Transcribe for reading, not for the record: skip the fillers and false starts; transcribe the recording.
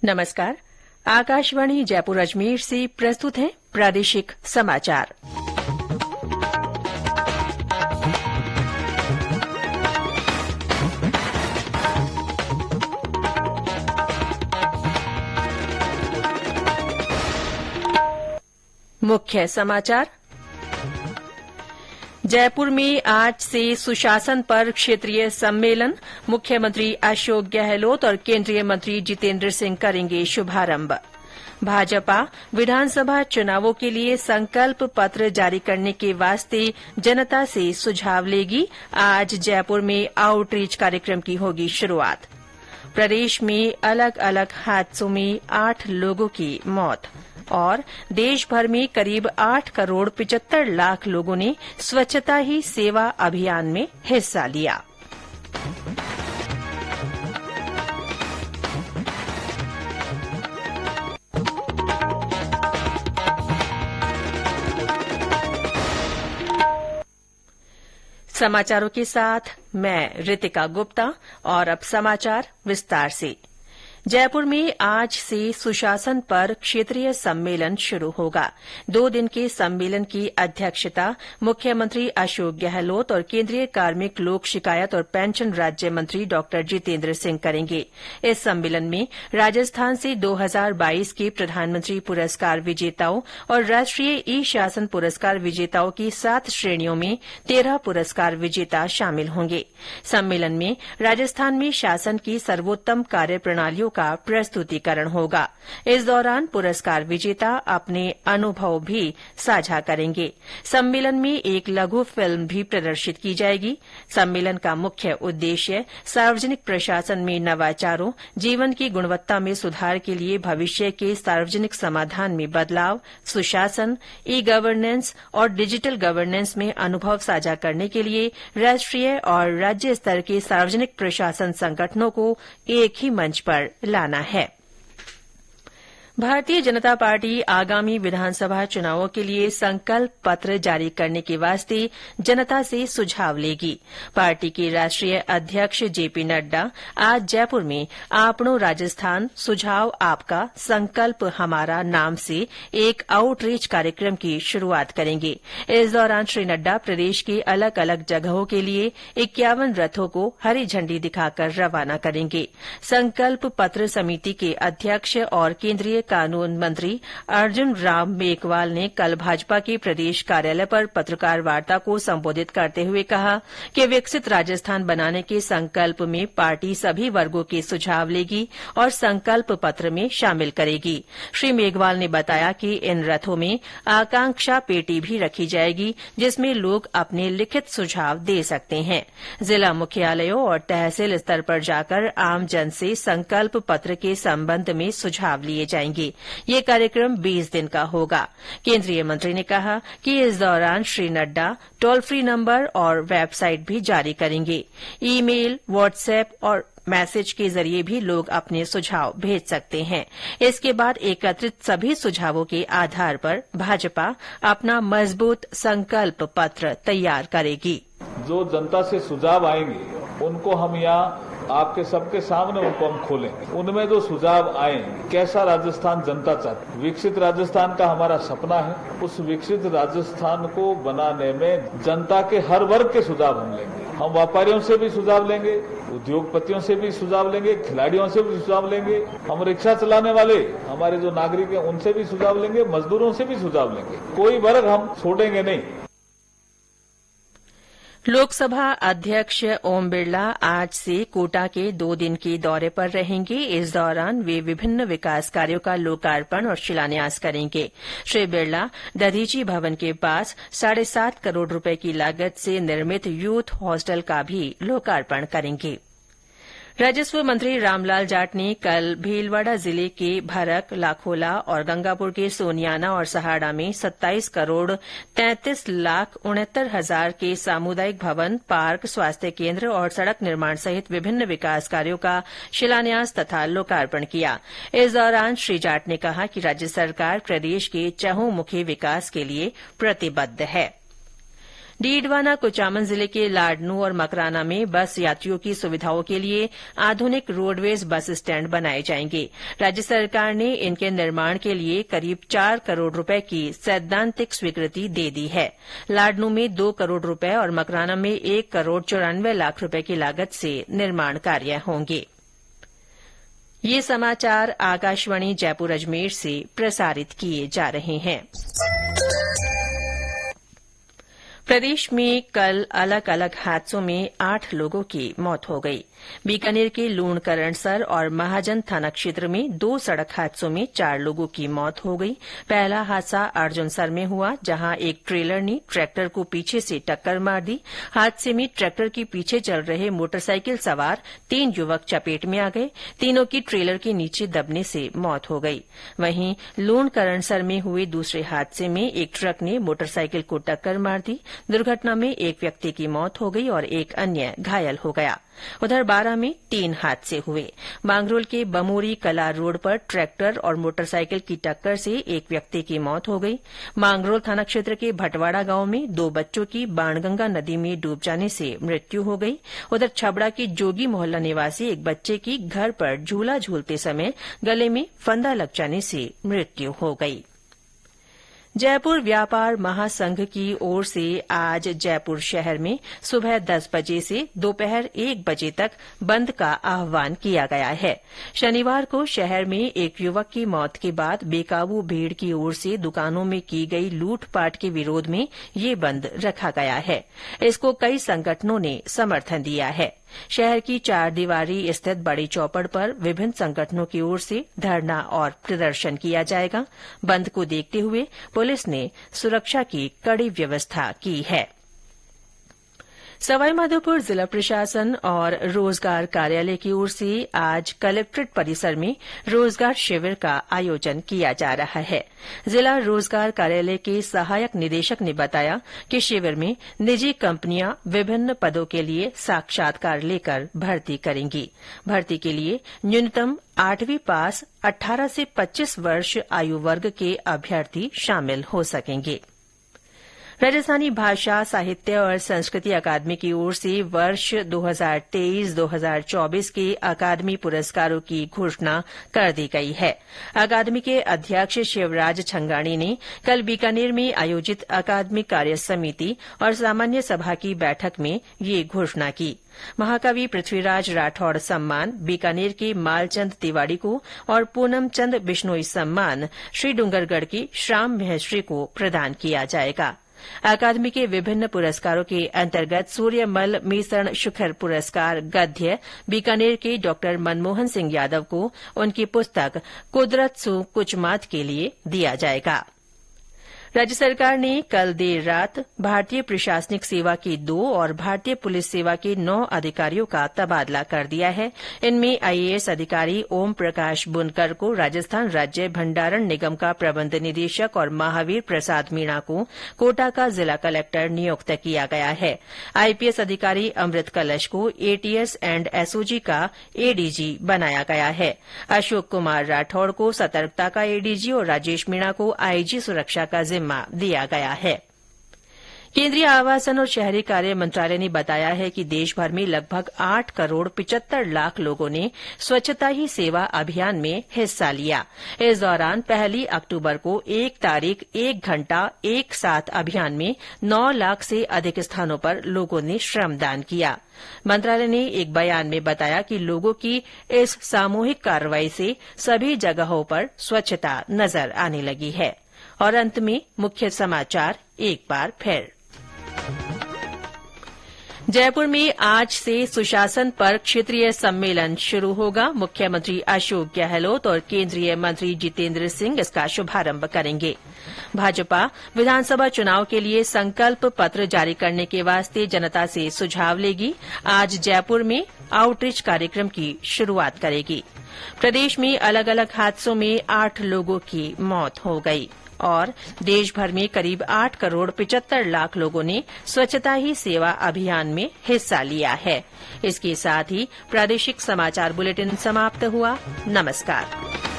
नमस्कार। आकाशवाणी जयपुर अजमेर से प्रस्तुत है प्रादेशिक समाचार। मुख्य समाचार। जयपुर में आज से सुशासन पर क्षेत्रीय सम्मेलन, मुख्यमंत्री अशोक गहलोत और केंद्रीय मंत्री जितेंद्र सिंह करेंगे शुभारंभ। भाजपा विधानसभा चुनावों के लिए संकल्प पत्र जारी करने के वास्ते जनता से सुझाव लेगी। आज जयपुर में आउटरीच कार्यक्रम की होगी शुरूआत। प्रदेश में अलग अलग हादसों में 8 लोगों की मौत और देश भर में करीब 8 करोड़ 75 लाख लोगों ने स्वच्छता ही सेवा अभियान में हिस्सा लिया। समाचारों के साथ मैं रितिका गुप्ता और अब समाचार विस्तार से। जयपुर में आज से सुशासन पर क्षेत्रीय सम्मेलन शुरू होगा। 2 दिन के सम्मेलन की अध्यक्षता मुख्यमंत्री अशोक गहलोत और केंद्रीय कार्मिक, लोक शिकायत और पेंशन राज्य मंत्री डॉ जितेंद्र सिंह करेंगे। इस सम्मेलन में राजस्थान से 2022 के प्रधानमंत्री पुरस्कार विजेताओं और राष्ट्रीय ई शासन पुरस्कार विजेताओं की 7 श्रेणियों में 13 पुरस्कार विजेता शामिल होंगे। सम्मेलन में राजस्थान में शासन की सर्वोत्तम कार्य प्रणालियों का प्रस्तुतिकरण होगा। इस दौरान पुरस्कार विजेता अपने अनुभव भी साझा करेंगे। सम्मेलन में एक लघु फिल्म भी प्रदर्शित की जाएगी। सम्मेलन का मुख्य उद्देश्य सार्वजनिक प्रशासन में नवाचारों, जीवन की गुणवत्ता में सुधार के लिए भविष्य के सार्वजनिक समाधान में बदलाव, सुशासन, ई गवर्नेंस और डिजिटल गवर्नेंस में अनुभव साझा करने के लिए राष्ट्रीय और राज्य स्तर के सार्वजनिक प्रशासन संगठनों को एक ही मंच पर लाना है। भारतीय जनता पार्टी आगामी विधानसभा चुनावों के लिए संकल्प पत्र जारी करने के वास्ते जनता से सुझाव लेगी। पार्टी के राष्ट्रीय अध्यक्ष जेपी नड्डा आज जयपुर में आपनो राजस्थान सुझाव आपका संकल्प हमारा नाम से एक आउटरीच कार्यक्रम की शुरूआत करेंगे। इस दौरान श्री नड्डा प्रदेश के अलग अलग जगहों के लिए 51 रथों को हरी झंडी दिखाकर रवाना करेंगे। संकल्प पत्र समिति के अध्यक्ष और केंद्रीय कानून मंत्री अर्जुन राम मेघवाल ने कल भाजपा के प्रदेश कार्यालय पर पत्रकार वार्ता को संबोधित करते हुए कहा कि विकसित राजस्थान बनाने के संकल्प में पार्टी सभी वर्गों के सुझाव लेगी और संकल्प पत्र में शामिल करेगी। श्री मेघवाल ने बताया कि इन रथों में आकांक्षा पेटी भी रखी जाएगी, जिसमें लोग अपने लिखित सुझाव दे सकते हैं। जिला मुख्यालयों और तहसील स्तर पर जाकर आमजन से संकल्प पत्र के संबंध में सुझाव लिए जाएंगे। ये कार्यक्रम 20 दिन का होगा। केंद्रीय मंत्री ने कहा कि इस दौरान Shri Nadda toll free number और वेबसाइट भी जारी करेंगे। ईमेल, व्हाट्सएप और मैसेज के जरिए भी लोग अपने सुझाव भेज सकते हैं। इसके बाद एकत्रित सभी सुझावों के आधार पर भाजपा अपना मजबूत संकल्प पत्र तैयार करेगी। जो जनता से सुझाव आएंगे उनको हम यहाँ आपके सबके सामने उनको हम खोलेंगे। उनमें जो सुझाव आए, कैसा राजस्थान जनता चाहती, विकसित राजस्थान का हमारा सपना है। उस विकसित राजस्थान को बनाने में जनता के हर वर्ग के सुझाव हम लेंगे। हम व्यापारियों से भी सुझाव लेंगे, उद्योगपतियों से भी सुझाव लेंगे, खिलाड़ियों से भी सुझाव लेंगे, हम रिक्शा चलाने वाले हमारे जो नागरिक हैं उनसे भी सुझाव लेंगे, मजदूरों से भी सुझाव लेंगे। कोई वर्ग हम छोड़ेंगे नहीं। लोकसभा अध्यक्ष ओम बिरला आज से कोटा के 2 दिन के दौरे पर रहेंगे। इस दौरान वे विभिन्न विकास कार्यों का लोकार्पण और शिलान्यास करेंगे। श्री बिरला दधीची भवन के पास 7.5 करोड़ रुपए की लागत से निर्मित यूथ हॉस्टल का भी लोकार्पण करेंगे। राजस्व मंत्री रामलाल जाट ने कल भीलवाड़ा जिले के भरक, लाखोला और गंगापुर के सोनियाना और सहाड़ा में 27 करोड़ 33 लाख 69 हजार के सामुदायिक भवन, पार्क, स्वास्थ्य केंद्र और सड़क निर्माण सहित विभिन्न विकास कार्यों का शिलान्यास तथा लोकार्पण किया। इस दौरान श्री जाट ने कहा कि राज्य सरकार प्रदेश के चहुंमुखी विकास के लिए प्रतिबद्ध है। डीडवाना कुचामन जिले के लाडनू और मकराना में बस यात्रियों की सुविधाओं के लिए आधुनिक रोडवेज बस स्टैंड बनाए जाएंगे। राज्य सरकार ने इनके निर्माण के लिए करीब 4 करोड़ रुपए की सैद्धांतिक स्वीकृति दे दी है। लाडनू में 2 करोड़ रुपए और मकराना में 1 करोड़ 94 लाख रुपए की लागत से निर्माण कार्य होंगे। ये समाचार आकाशवाणी जयपुर अजमेर से प्रसारित किए जा रहे हैं। प्रदेश में कल अलग अलग हादसों में 8 लोगों की मौत हो गई। बीकानेर के लूणकरणसर और महाजन थाना क्षेत्र में 2 सड़क हादसों में 4 लोगों की मौत हो गई। पहला हादसा अर्जुनसर में हुआ, जहां एक ट्रेलर ने ट्रैक्टर को पीछे से टक्कर मार दी। हादसे में ट्रैक्टर के पीछे चल रहे मोटरसाइकिल सवार 3 युवक चपेट में आ गए। तीनों की ट्रेलर के नीचे दबने से मौत हो गई। वहीं लूणकरणसर में हुए दूसरे हादसे में एक ट्रक ने मोटरसाइकिल को टक्कर मार दी। दुर्घटना में एक व्यक्ति की मौत हो गई और एक अन्य घायल हो गया। उधर बारां में 3 हादसे हुए। मांगरोल के बमोरी कला रोड पर ट्रैक्टर और मोटरसाइकिल की टक्कर से एक व्यक्ति की मौत हो गई। मांगरोल थाना क्षेत्र के भटवाड़ा गांव में 2 बच्चों की बाणगंगा नदी में डूब जाने से मृत्यु हो गई। उधर छबड़ा के जोगी मोहल्ला निवासी एक बच्चे की घर पर झूला झूलते समय गले में फंदा लग जाने से मृत्यु हो गई। जयपुर व्यापार महासंघ की ओर से आज जयपुर शहर में सुबह 10 बजे से दोपहर 1 बजे तक बंद का आह्वान किया गया है। शनिवार को शहर में एक युवक की मौत के बाद बेकाबू भीड़ की ओर से दुकानों में की गई लूटपाट के विरोध में ये बंद रखा गया है। इसको कई संगठनों ने समर्थन दिया है। शहर की 4 दीवारी स्थित बड़ी चौपड़ पर विभिन्न संगठनों की ओर से धरना और प्रदर्शन किया जाएगा। बंद को देखते हुए पुलिस ने सुरक्षा की कड़ी व्यवस्था की है। सवाईमाधोपुर जिला प्रशासन और रोजगार कार्यालय की ओर से आज कलेक्ट्रेट परिसर में रोजगार शिविर का आयोजन किया जा रहा है। जिला रोजगार कार्यालय के सहायक निदेशक ने बताया कि शिविर में निजी कंपनियां विभिन्न पदों के लिए साक्षात्कार लेकर भर्ती करेंगी। भर्ती के लिए न्यूनतम 8वीं पास 18 से 25 वर्ष आयु वर्ग के अभ्यर्थी शामिल हो सकेंगे। राजस्थानी भाषा साहित्य और संस्कृति अकादमी की ओर से वर्ष 2023-2024 के अकादमी पुरस्कारों की घोषणा कर दी गई है। अकादमी के अध्यक्ष शिवराज छंगाणी ने कल बीकानेर में आयोजित अकादमिक कार्य समिति और सामान्य सभा की बैठक में ये घोषणा की। महाकवि पृथ्वीराज राठौड़ सम्मान बीकानेर के मालचंद तिवाड़ी को और पूनम चंद बिश्नोई सम्मान श्री डूंगरगढ़ के श्याम महर्षि को प्रदान किया जाएगा। अकादमी के विभिन्न पुरस्कारों के अंतर्गत सूर्यमल मेसण शिखर पुरस्कार गद्य बीकानेर के डॉ मनमोहन सिंह यादव को उनकी पुस्तक कुदरत सु कुछ मात के लिए दिया जाएगा। राज्य सरकार ने कल देर रात भारतीय प्रशासनिक सेवा के 2 और भारतीय पुलिस सेवा के 9 अधिकारियों का तबादला कर दिया है। इनमें आईएएस अधिकारी ओम प्रकाश बुनकर को राजस्थान राज्य भंडारण निगम का प्रबंध निदेशक और महावीर प्रसाद मीणा को कोटा का जिला कलेक्टर नियुक्त किया गया है। आईपीएस अधिकारी अमृत कलश को एटीएस एंड एसओजी का एडीजी बनाया गया है। अशोक कुमार राठौड़ को सतर्कता का एडीजी और राजेश मीणा को आईजी सुरक्षा का दिया गया है। केंद्रीय आवासन और शहरी कार्य मंत्रालय ने बताया है कि देश भर में लगभग 8 करोड़ 75 लाख लोगों ने स्वच्छता ही सेवा अभियान में हिस्सा लिया। इस दौरान 1 अक्टूबर को 1 तारीख 1 घंटा एक साथ अभियान में 9 लाख से अधिक स्थानों पर लोगों ने श्रमदान किया। मंत्रालय ने एक बयान में बताया कि लोगों की इस सामूहिक कार्रवाई से सभी जगहों पर स्वच्छता नजर आने लगी है। और अंत में मुख्य समाचार एक बार फिर। जयपुर में आज से सुशासन पर क्षेत्रीय सम्मेलन शुरू होगा। मुख्यमंत्री अशोक गहलोत और केंद्रीय मंत्री जितेंद्र सिंह इसका शुभारंभ करेंगे। भाजपा विधानसभा चुनाव के लिए संकल्प पत्र जारी करने के वास्ते जनता से सुझाव लेगी। आज जयपुर में आउटरीच कार्यक्रम की शुरूआत करेगी। प्रदेश में अलग अलग हादसों में 8 लोगों की मौत हो गई और देश भर में करीब 8 करोड़ 75 लाख लोगों ने स्वच्छता ही सेवा अभियान में हिस्सा लिया है। इसके साथ ही प्रादेशिक समाचार बुलेटिन समाप्त हुआ। नमस्कार।